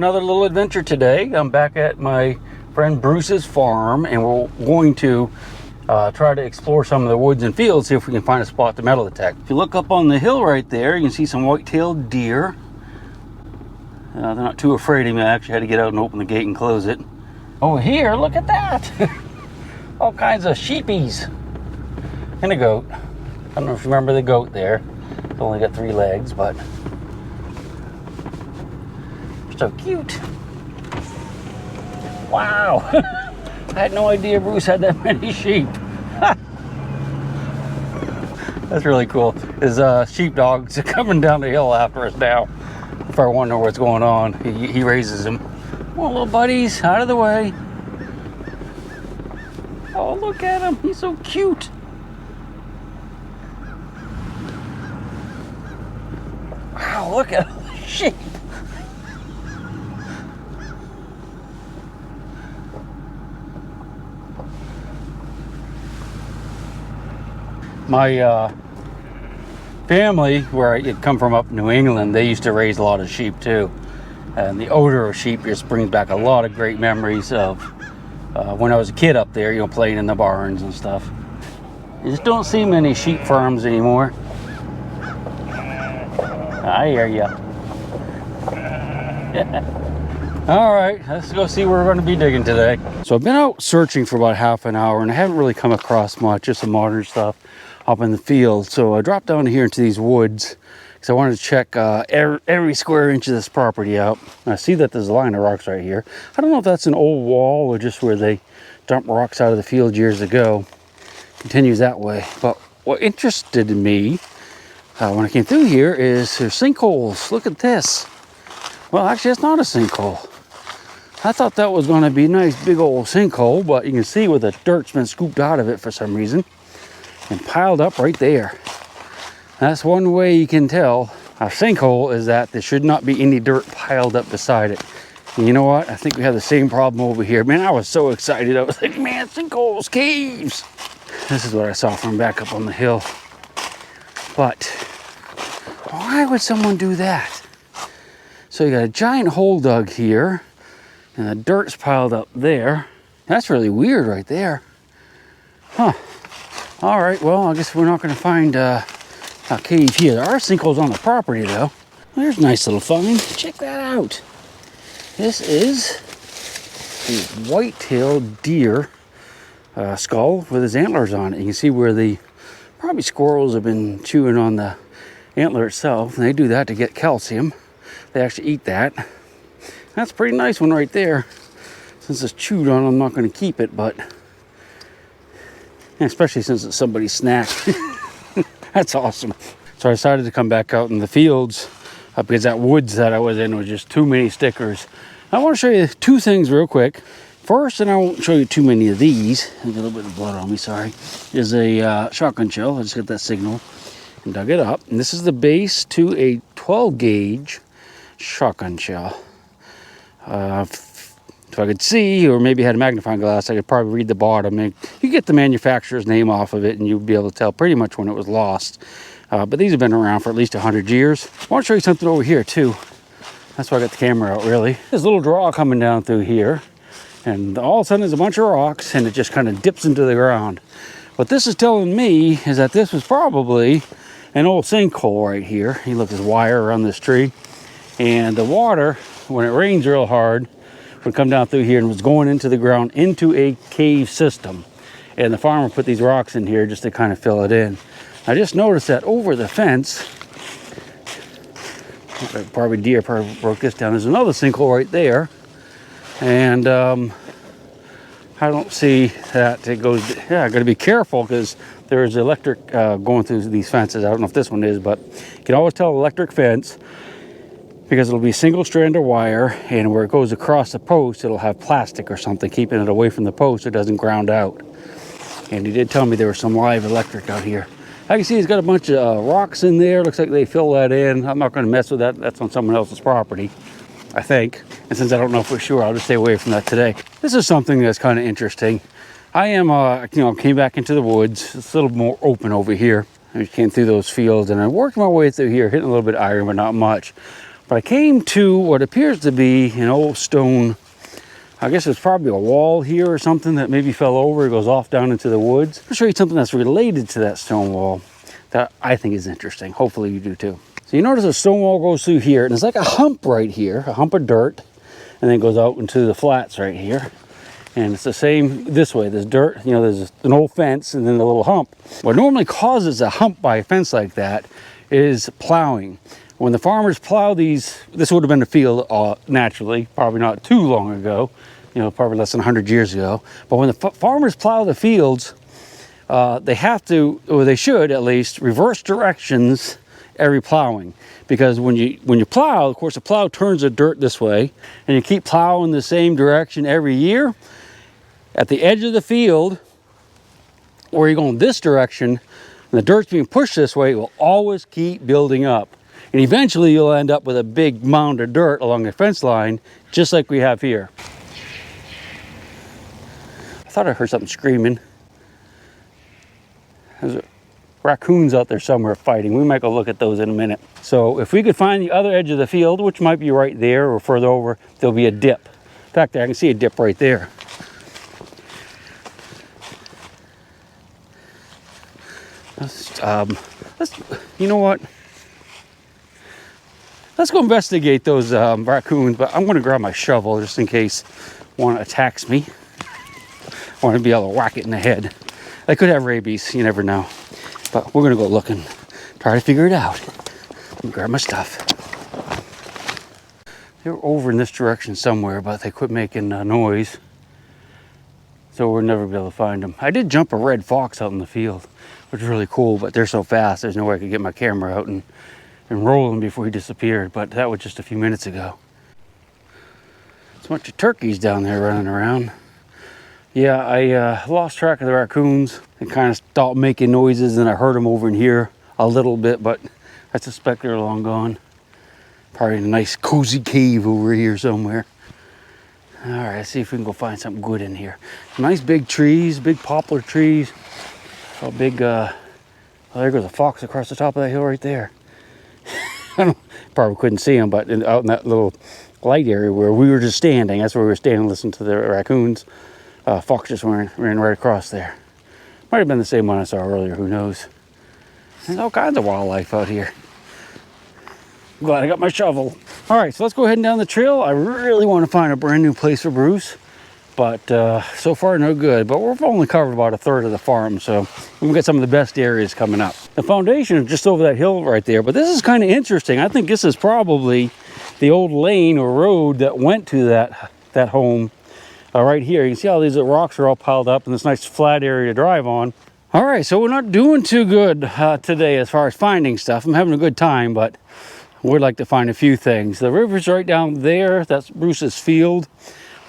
Another little adventure today. I'm back at my friend Bruce's farm, and we're going to try to explore some of the woods and fields, see if we can find a spot to metal detect. If you look up on the hill right there, you can see some white-tailed deer. They're not too afraid of me. I actually had to get out and open the gate and close it. Over here, look at that! All kinds of sheepies. And a goat. I don't know if you remember the goat there. It's only got 3 legs, but so cute. Wow. I had no idea Bruce had that many sheep. That's really cool. His sheepdogs are coming down the hill after us now. If I wonder what's going on, he raises them. Come on, little buddies, out of the way. Oh, look at him. He's so cute. Wow, look at all the sheep. My family, where I come from up in New England, they used to raise a lot of sheep too. And the odor of sheep just brings back a lot of great memories of when I was a kid up there, you know, playing in the barns and stuff. You just don't see many sheep farms anymore. I hear ya. All right, let's go see where we're going to be digging today. So I've been out searching for about half an hour and I haven't really come across much, just some modern stuff up in the field. So I dropped down here into these woods because I wanted to check every square inch of this property out. And I see that there's a line of rocks right here. I don't know if that's an old wall or just where they dumped rocks out of the field years ago. Continues that way. But what interested me when I came through here is there's sinkholes. Look at this. Well, actually, it's not a sinkhole. I thought that was going to be a nice big old sinkhole, but you can see where the dirt's been scooped out of it for some reason and piled up right there. That's one way you can tell a sinkhole is that there should not be any dirt piled up beside it. And you know what? I think we have the same problem over here. Man, I was so excited. I was like, man, sinkholes, caves. This is what I saw from back up on the hill. But why would someone do that? So you got a giant hole dug here, and the dirt's piled up there. That's really weird right there. Huh. All right, well, I guess we're not going to find a cave here. There are sinkholes on the property, though. There's a nice little find. Check that out. This is a white-tailed deer skull with his antlers on it. You can see where the probably squirrels have been chewing on the antler itself, and they do that to get calcium. They actually eat that. That's a pretty nice one right there. Since it's chewed on, I'm not going to keep it, but especially since it's somebody's snack. That's awesome. So I decided to come back out in the fields because that woods that I was in was just too many stickers. I want to show you 2 things real quick. First, and I won't show you too many of these. I got a little bit of blood on me, sorry. Is a shotgun shell. I just got that signal and dug it up. And this is the base to a 12 gauge shotgun shell. If I could see, or maybe had a magnifying glass, I could probably read the bottom. And you get the manufacturer's name off of it, and you'll be able to tell pretty much when it was lost. But these have been around for at least 100 years. I want to show you something over here, too. That's why I got the camera out, really. There's a little draw coming down through here, and all of a sudden there's a bunch of rocks, and it just kind of dips into the ground. What this is telling me is that this was probably an old sinkhole right here. You look, there's wire around this tree, and the water, when it rains real hard, would come down through here and was going into the ground into a cave system. And the farmer put these rocks in here just to kind of fill it in. I just noticed that over the fence, probably deer probably broke this down. There's another sinkhole right there. And I don't see that it goes, yeah, I gotta be careful because there's electric going through these fences. I don't know if this one is, but you can always tell electric fence because it'll be single strand of wire, and where it goes across the post, it'll have plastic or something keeping it away from the post so it doesn't ground out. And he did tell me there was some live electric out here. I can see he's got a bunch of rocks in there. Looks like they fill that in. I'm not going to mess with that. That's on someone else's property, I think. And since I don't know for sure, I'll just stay away from that today. This is something that's kind of interesting. I am, came back into the woods. It's a little more open over here. I came through those fields and I worked my way through here, hitting a little bit of iron, but not much. But I came to what appears to be an old stone. I guess it's probably a wall here or something that maybe fell over. It goes off down into the woods. I'll show you something that's related to that stone wall that I think is interesting. Hopefully you do too. So you notice a stone wall goes through here, and there's like a hump right here, a hump of dirt, and then it goes out into the flats right here. And it's the same this way. There's dirt, you know, there's an old fence and then a little hump. What normally causes a hump by a fence like that is plowing. When the farmers plow these, this would have been a field naturally, probably not too long ago, you know, probably less than 100 years ago. But when the farmers plow the fields, they have to, or they should at least, reverse directions every plowing. Because when you plow, of course, the plow turns the dirt this way, and you keep plowing the same direction every year. At the edge of the field, where you're going this direction, and the dirt's being pushed this way, it will always keep building up. And eventually you'll end up with a big mound of dirt along the fence line, just like we have here. I thought I heard something screaming. There's raccoons out there somewhere fighting. We might go look at those in a minute. So if we could find the other edge of the field, which might be right there or further over, there'll be a dip. In fact, I can see a dip right there. You know what? Let's go investigate those raccoons, but I'm going to grab my shovel just in case one attacks me. I want to be able to whack it in the head. They could have rabies, you never know. But we're going to go look and try to figure it out. Let me grab my stuff. They were over in this direction somewhere, but they quit making noise. So we'll never be able to find them. I did jump a red fox out in the field, which is really cool, but they're so fast, there's no way I could get my camera out and roll him before he disappeared, but that was just a few minutes ago. There's a bunch of turkeys down there running around. Yeah, I lost track of the raccoons and kind of stopped making noises, and I heard them over in here a little bit, but I suspect they're long gone. Probably in a nice cozy cave over here somewhere. All right, let's see if we can go find something good in here. Nice big trees, big poplar trees. Oh, big, oh, there goes a fox across the top of that hill right there. Probably couldn't see him, but out in that little light area where we were just standing, that's where we were standing listening to the raccoons. Fox just ran right across there. Might have been the same one I saw earlier, who knows. There's all kinds of wildlife out here. I'm glad I got my shovel. All right, so let's go ahead down the trail. I really want to find a brand new place for Bruce, but so far no good. But we've only covered about a third of the farm, so we've got some of the best areas coming up. The foundation is just over that hill right there, but this is kind of interesting. I think this is probably the old lane or road that went to that home right here. You can see all these rocks are all piled up in this nice flat area to drive on. All right, so we're not doing too good today as far as finding stuff. I'm having a good time, but would like to find a few things. The river's right down there. That's Bruce's field.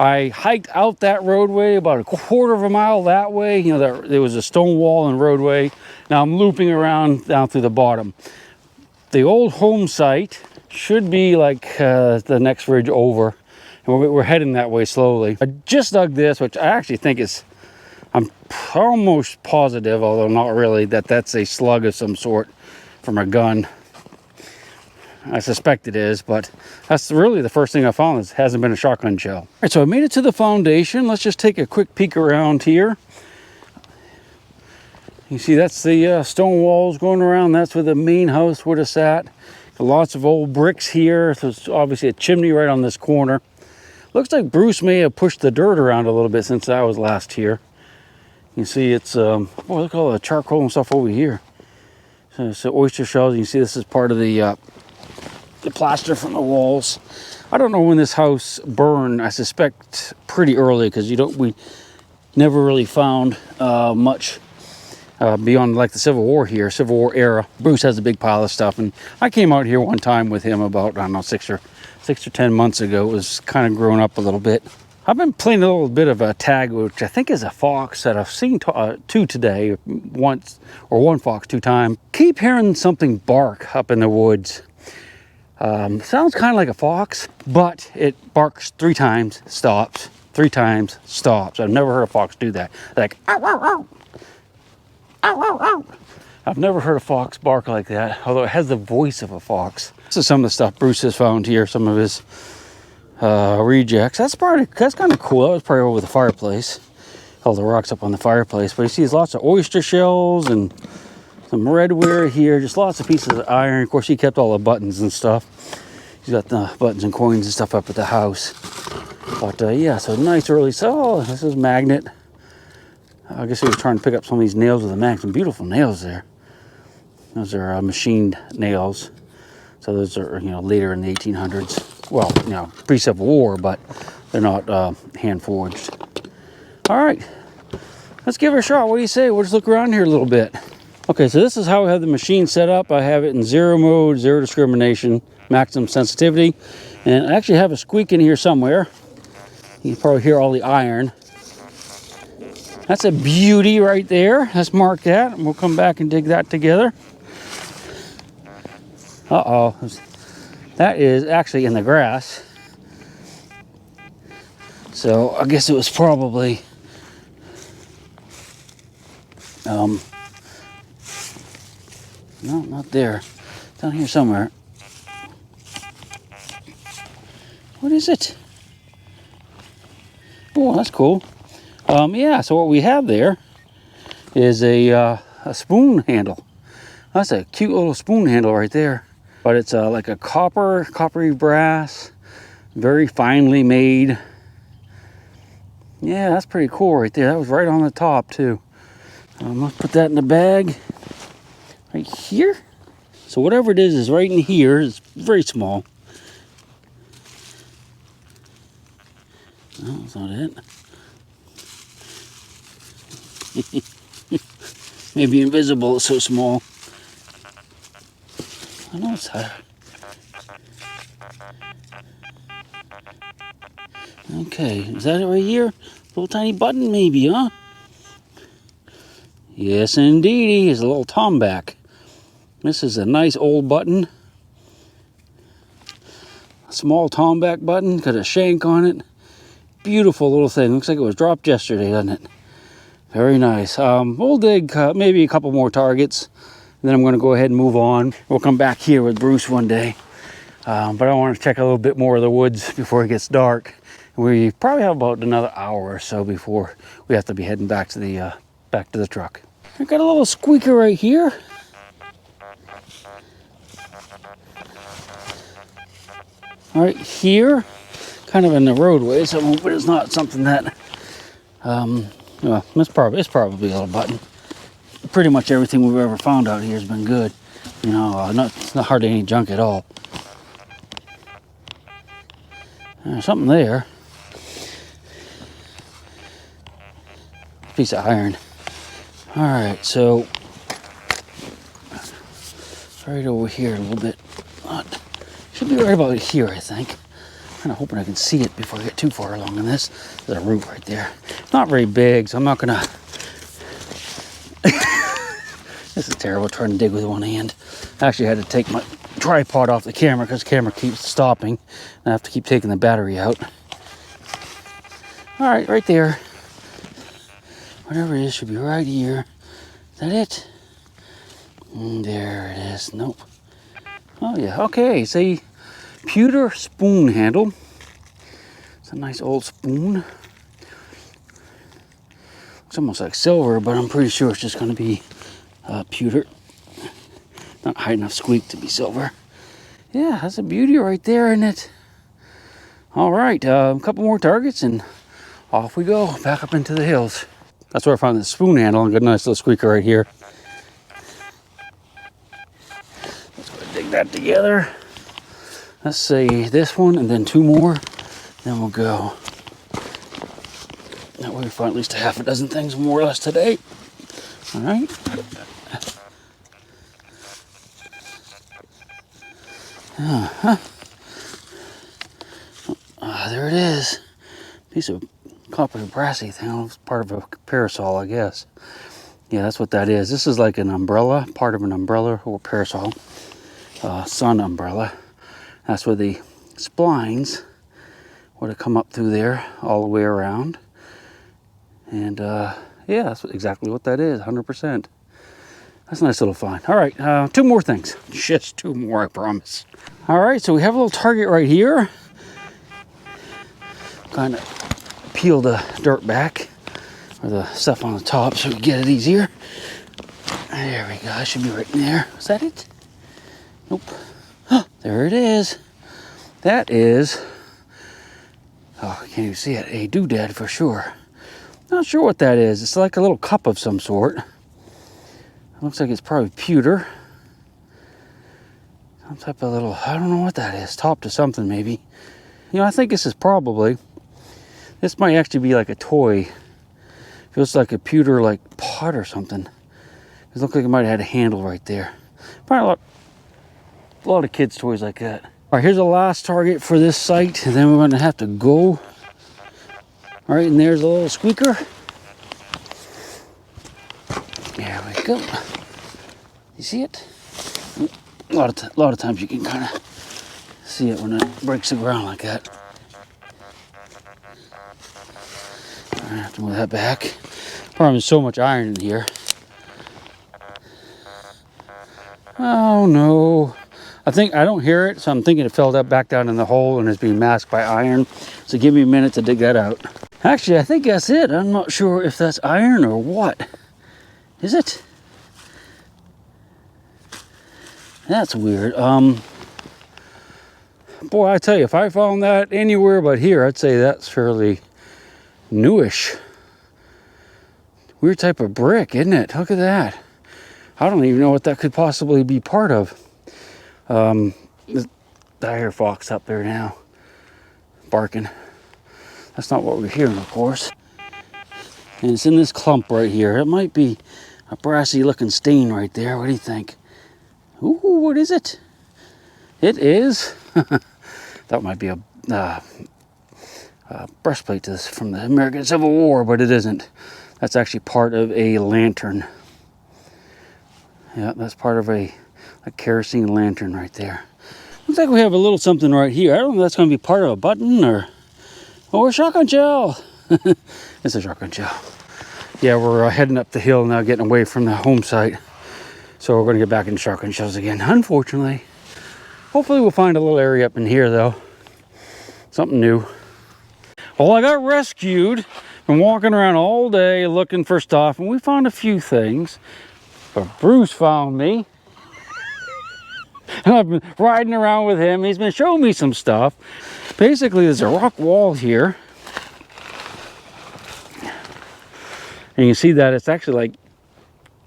I hiked out that roadway about a quarter of a mile that way. You know, there was a stone wall and roadway. Now I'm looping around down through the bottom. The old home site should be like the next ridge over. And we're heading that way slowly. I just dug this, which I actually think is, I'm almost positive, although not really, that that's a slug of some sort from a gun. I suspect it is, but that's really the first thing I found. It hasn't been a shotgun shell. All right, so I made it to the foundation. Let's just take a quick peek around here. You see that's the stone walls going around. That's where the main house would have sat. Lots of old bricks here. There's obviously a chimney right on this corner. Looks like Bruce may have pushed the dirt around a little bit since I was last here. You see it's, oh, look at all the charcoal and stuff over here. So oyster shells. You can see this is part of the plaster from the walls. I don't know when this house burned. I suspect pretty early, because we never really found much beyond like the Civil War here, Civil War era. Bruce has a big pile of stuff, and I came out here one time with him about, I don't know, 6 or 10 months ago. It was kind of grown up a little bit. I've been playing a little bit of a tag, which I think is a fox that I've seen two today, once, or one fox 2 times. Keep hearing something bark up in the woods. Sounds kind of like a fox, but it barks 3 times, stops, 3 times, stops. I've never heard a fox do that. Like, ow, ow, ow. Ow, ow, ow. I've never heard a fox bark like that, although it has the voice of a fox. This is some of the stuff Bruce has found here, some of his rejects. That's kind of cool. That was probably over the fireplace. All the rocks up on the fireplace. But he sees lots of oyster shells and some redware here. Just lots of pieces of iron. Of course, he kept all the buttons and stuff. He's got the buttons and coins and stuff up at the house. But yeah, so nice early. So this is magnet. I guess he was trying to pick up some of these nails with a magnet. Some beautiful nails there. Those are machined nails. So those are, you know, later in the 1800s. Well, you know, pre-Civil War, but they're not hand forged. All right, let's give it a shot. What do you say? We'll just look around here a little bit. Okay, so this is how I have the machine set up. I have it in 0 mode, 0 discrimination, maximum sensitivity. And I actually have a squeak in here somewhere. You can probably hear all the iron. That's a beauty right there. Let's mark that, and we'll come back and dig that together. Uh-oh, that is actually in the grass. So I guess it was probably, no, not there, down here somewhere. What is it? Oh, that's cool. Yeah, so what we have there is a spoon handle. That's a cute little spoon handle right there. But it's like a coppery brass, very finely made. Yeah, that's pretty cool right there. That was right on the top too. Let's put that in the bag right here. So whatever it is right in here. It's very small. No, that's not it. Maybe invisible, it's so small. I know it's higher. Okay, is that it right here? Little tiny button maybe, huh? Yes, indeedy. It's a little Baaack. This is a nice old button. A small Baaack button, got a shank on it. Beautiful little thing. Looks like it was dropped yesterday, doesn't it? Very nice. We'll dig maybe a couple more targets. Then I'm going to go ahead and move on. We'll come back here with Bruce one day. But I want to check a little bit more of the woods before it gets dark. We probably have about another hour or so before we have to be heading back to the truck. I got a little squeaker right here. Right here, kind of in the roadway, so but it's not something that, well, it's probably a little button. Pretty much everything we've ever found out here has been good. You know, it's not hardly any junk at all. There's something there. Piece of iron. All right, so right over here a little bit. Should be right about here, I think. Kind of hoping I can see it before I get too far along in this. There's a root right there. Not very big, so I'm not gonna. This is terrible trying to dig with one hand. I actually had to take my tripod off the camera because the camera keeps stopping. I have to keep taking the battery out. All right, right there. Whatever it is should be right here. Is that it? There it is. Nope. Oh yeah, okay. See, pewter spoon handle. It's a nice old spoon. Looks almost like silver, but I'm pretty sure it's just going to be pewter. Not high enough squeak to be silver. Yeah, that's a beauty right there, isn't it? All right, a couple more targets and off we go, back up into the hills. That's where I found the spoon handle and got a nice little squeaker right here. Let's go ahead and dig that together. Let's say this one and then two more, then we'll go. That way we find at least a half a dozen things more or less today. All right. There it is. Piece of copper brassy thing. It's part of a parasol, I guess. Yeah, that's what that is. This is like an umbrella, part of an umbrella or parasol. Sun umbrella. That's where the splines would have come up through there all the way around. And yeah, that's exactly what that is, 100%. That's a nice little find. All right, two more things. Just two more, I promise. All right, so we have a little target right here. Kind of peel the dirt back, or the stuff on the top, so we can get it easier. There we go, it should be right in there. Is that it? Nope. Oh, there it is. That is, oh, I can't even see it, a doodad for sure. Not sure what that is. It's like a little cup of some sort. It looks like it's probably pewter. Some type of little, I don't know what that is. Top to something maybe. You know, I think this is probably, this might actually be like a toy. Feels like a pewter like pot or something. It looks like it might have had a handle right there. Probably a lot of kids' toys like that. All right, here's the last target for this site, and then we're gonna have to go. All right, and there's a little squeaker. There we go. You see it? A lot of times you can kind of see it when it breaks the ground like that. I have to move that back. Probably there's so much iron in here. Oh no. I don't hear it, so I'm thinking it fell back down in the hole and is being masked by iron. So give me a minute to dig that out. Actually, I think that's it. I'm not sure if that's iron or what. Is it? That's weird. Boy, I tell you, if I found that anywhere but here, I'd say that's fairly newish. Weird type of brick, isn't it? Look at that. I don't even know what that could possibly be part of. I hear fox up there now, barking. That's not what we're hearing, of course. And it's in this clump right here. It might be a brassy looking stain right there. What do you think? Ooh, what is it? It is. That might be a breastplate to this from the American Civil War, but it isn't. That's actually part of a lantern. Yeah, that's part of a kerosene lantern right there. Looks like we have a little something right here. I don't know if that's going to be part of a button or a shotgun shell. It's a shotgun shell. Yeah, we're heading up the hill now, getting away from the home site. So we're going to get back into shotgun shells again, unfortunately. Hopefully we'll find a little area up in here, though. Something new. Well, I got rescued. Been walking around all day looking for stuff, and we found a few things. But Bruce found me. And I've been riding around with him. He's been showing me some stuff. Basically, there's a rock wall here. And you can see that it's actually like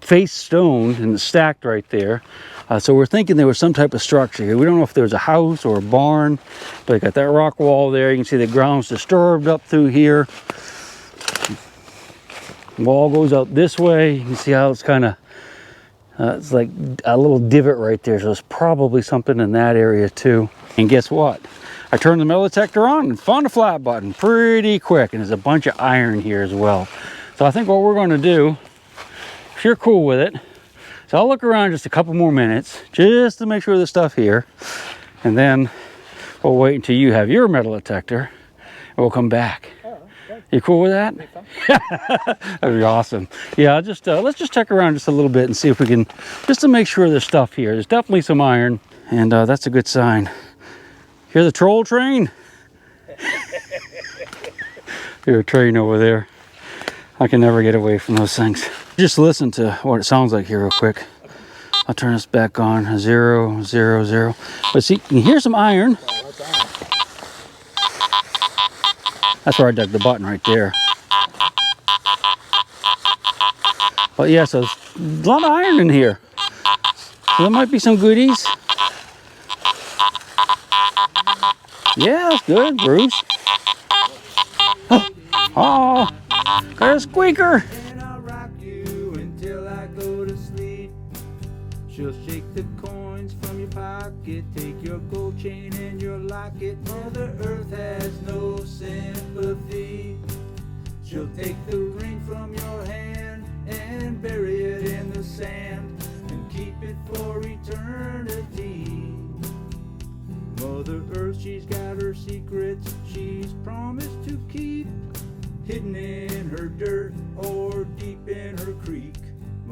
face stone and stacked right there. So we're thinking there was some type of structure here. We don't know if there was a house or a barn, but you got that rock wall there. You can see the ground's disturbed up through here. The wall goes out this way. You can see how it's kind of, it's like a little divot right there. So there's probably something in that area too. And guess what? I turned the metal detector on and found a flat button pretty quick. And there's a bunch of iron here as well. So I think what we're going to do, if you're cool with it, so I'll look around just a couple more minutes just to make sure there's stuff here. And then we'll wait until you have your metal detector and we'll come back. You cool with that? That'd be awesome. Yeah, I'll just let's just check around just a little bit and see if we can, just to make sure there's stuff here. There's definitely some iron, and that's a good sign. Hear the troll train? Hear a train over there. I can never get away from those things. Just listen to what it sounds like here real quick. I'll turn this back on. 0, 0, 0. But see, you can hear some iron. That's where I dug the button right there. But yeah, so there's a lot of iron in here. So there might be some goodies. Yeah, that's good, Bruce. Oh, got a squeaker. She'll shake the coins from your pocket, take your gold chain and your locket. Mother Earth has no sympathy. She'll take the ring from your hand and bury it in the sand and keep it for eternity. Mother Earth, she's got her secrets she's promised to keep, hidden in her dirt or deep in her creek.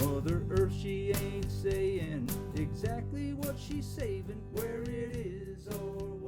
Mother Earth, she ain't saying exactly what she's saving, where it is or